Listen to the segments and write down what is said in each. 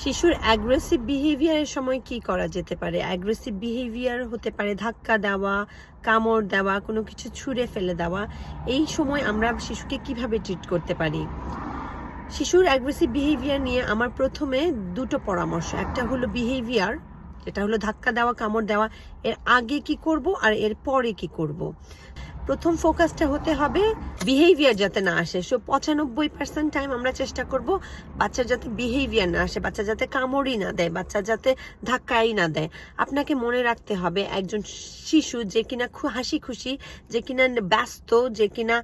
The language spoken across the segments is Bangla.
শিশুর অ্যাগ্রেসিভ বিহেভিয়ারের সময় কি করা যেতে পারে? অ্যাগ্রেসিভ বিহেভিয়ার হতে পারে ধাক্কা দেওয়া, কামড় দেওয়া, কোনো কিছু ছুঁড়ে ফেলে দেওয়া। এই সময় আমরা শিশুকে কিভাবে ট্রিট করতে পারি? শিশুর অ্যাগ্রেসিভ বিহেভিয়ার নিয়ে আমার প্রথমে দুটো পরামর্শ। একটা হলো বিহেভিয়ার, যেটা হলো ধাক্কা দেওয়া, কামড় দেওয়া, এর আগে কি করব আর এর পরে কি করব। প্রথম ফোকাসটা হতে হবে বিহেভিয়ার যাতে না আসে। সো 95% টাইম আমরা চেষ্টা করব বাচ্চার যাতে বিহেভিয়ার না আসে, বাচ্চা যাতে কামড়ই না দেয়, বাচ্চা যাতে ধাক্কাই না দেয়। আপনাকে মনে রাখতে হবে একজন শিশু যে কিনা হাসি খুশি, যে কিনা ব্যস্ত, যে কিনা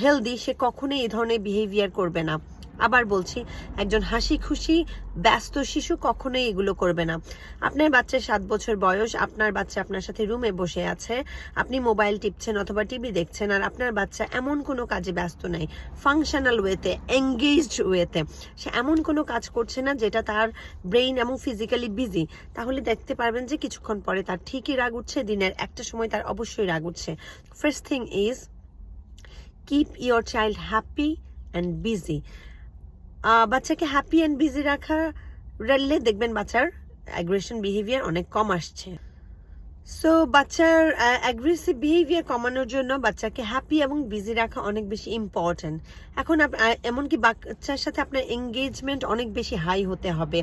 হেলদি, সে কখনোই এই ধরনের বিহেভিয়ার করবে না। আবার বলছি, একজন হাসি খুশি ব্যস্ত শিশু কখনোই এগুলো করবে না। আপনার বাচ্চার 7 বছর বয়স, আপনার বাচ্চা আপনার সাথে রুমে বসে আছে, আপনি মোবাইল টিপছেন অথবা টিভি দেখছেন, আর আপনার বাচ্চা এমন কোনো কাজে ব্যস্ত নাই, ফাংশনাল ওয়েতে, এঙ্গেজড ওয়েতে, সে এমন কোনো কাজ করছে না যেটা তার ব্রেইন এবং ফিজিক্যালি বিজি, তাহলে দেখতে পারবেন যে কিছুক্ষণ পরে তার ঠিকই রাগ উঠছে, দিনের একটা সময় তার অবশ্যই রাগ উঠছে। First thing is keep your child happy and busy. বাচ্চাকে হ্যাপি অ্যান্ড বিজি রাখলে দেখবেন বাচ্চার অ্যাগ্রেশন বিহেভিয়ার অনেক কম আসছে। সো বাচ্চার অ্যাগ্রেসিভ বিহেভিয়ার কমানোর জন্য বাচ্চাকে হ্যাপি এবং বিজি রাখা অনেক বেশি ইম্পর্ট্যান্ট। এখন এমনকি বাচ্চার সাথে আপনার এঙ্গেজমেন্ট অনেক বেশি হাই হতে হবে।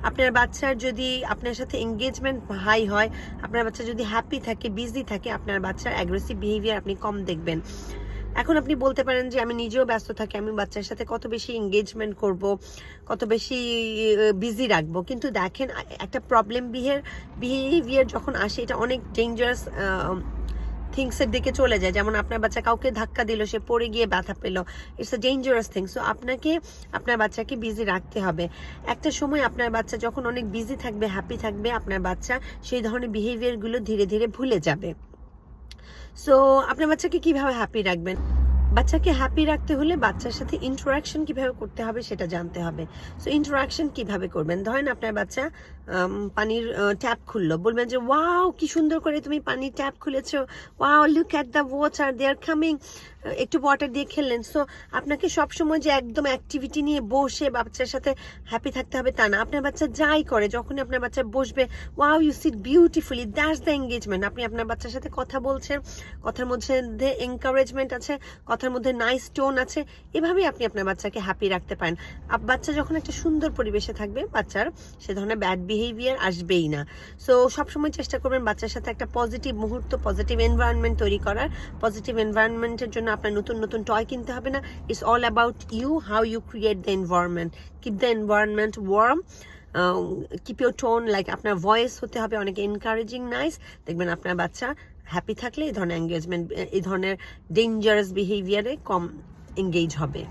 আপনার বাচ্চার যদি আপনার সাথে এঙ্গেজমেন্ট হাই হয়, আপনার বাচ্চা যদি হ্যাপি থাকে, বিজি থাকে, আপনার বাচ্চার অ্যাগ্রেসিভ বিহেভিয়ার আপনি কম দেখবেন। এখন আপনি বলতে পারেন যে আমি নিজেও ব্যস্ত থাকি, আমি বাচ্চার সাথে কত বেশি এঙ্গেজমেন্ট করব, কত বেশি বিজি রাখবো, কিন্তু দেখেন একটা প্রবলেম বিহেভিয়ার যখন আসে এটা অনেক ডেঞ্জারাস থিংসের দিকে চলে যায়। যেমন আপনার বাচ্চা কাউকে ধাক্কা দিল, সে পড়ে গিয়ে ব্যথা পেল, it's a dangerous thing. So আপনাকে আপনার বাচ্চাকে বিজি রাখতে হবে। একটা সময় আপনার বাচ্চা যখন অনেক বিজি থাকবে, হ্যাপি থাকবে, আপনার বাচ্চা সেই ধরনের বিহেভিয়ারগুলো ধীরে ধীরে ভুলে যাবে। সো আপনার বাচ্চাকে কিভাবে হ্যাপি রাখবেন? বাচ্চাকে হ্যাপি রাখতে হলে বাচ্চার সাথে ইন্টারাকশন কিভাবে করতে হবে সেটা জানতে হবে। সো ইন্টারাকশন কিভাবে করবেন? ধরেন আপনার বাচ্চা পানির ট্যাপ খুললো, বলবেন যে ওয়াও কি সুন্দর করে তুমি পানির ট্যাপ খুলেছো, wow look at the water, they are coming, একটু ওয়াটার দিয়ে খেললেন। সো আপনাকে সবসময় যে একদম অ্যাক্টিভিটি নিয়ে বসে বাচ্চার সাথে হ্যাপি থাকতে হবে তা না। আপনার বাচ্চা যাই করে, যখন আপনার বাচ্চা বসবে, wow you sit beautifully, that's the engagement. আপনি আপনার বাচ্চার সাথে কথা বলছেন, কথার মধ্যে এনকারেজমেন্ট আছে, কথার মধ্যে নাইস টোন আছে, এভাবেই আপনি আপনার বাচ্চাকে হ্যাপি রাখতে পারেন। বাচ্চা যখন একটা সুন্দর পরিবেশে থাকবে, বাচ্চার সে ধরনের ব্যাড বিহেভিয়ার আসবেই না। সো সবসময় চেষ্টা করবেন বাচ্চার সাথে একটা পজিটিভ মুহূর্ত, পজিটিভ এনভায়রনমেন্ট তৈরি করার। পজিটিভ এনভায়রনমেন্টের জন্য আপনার নতুন নতুন টয় কিনতে হবে না। It's all about you, how you create the environment. Keep the environment warm, keep your tone, like আপনার ভয়েস হতে হবে অনেক এনকারেজিং, নাইস। দেখবেন আপনার বাচ্চা হ্যাপি থাকলে এই ধরনের এঙ্গেজমেন্ট, এই ধরনের ডেঞ্জারাস বিহেভিয়ারে কম এঙ্গেজ হবে।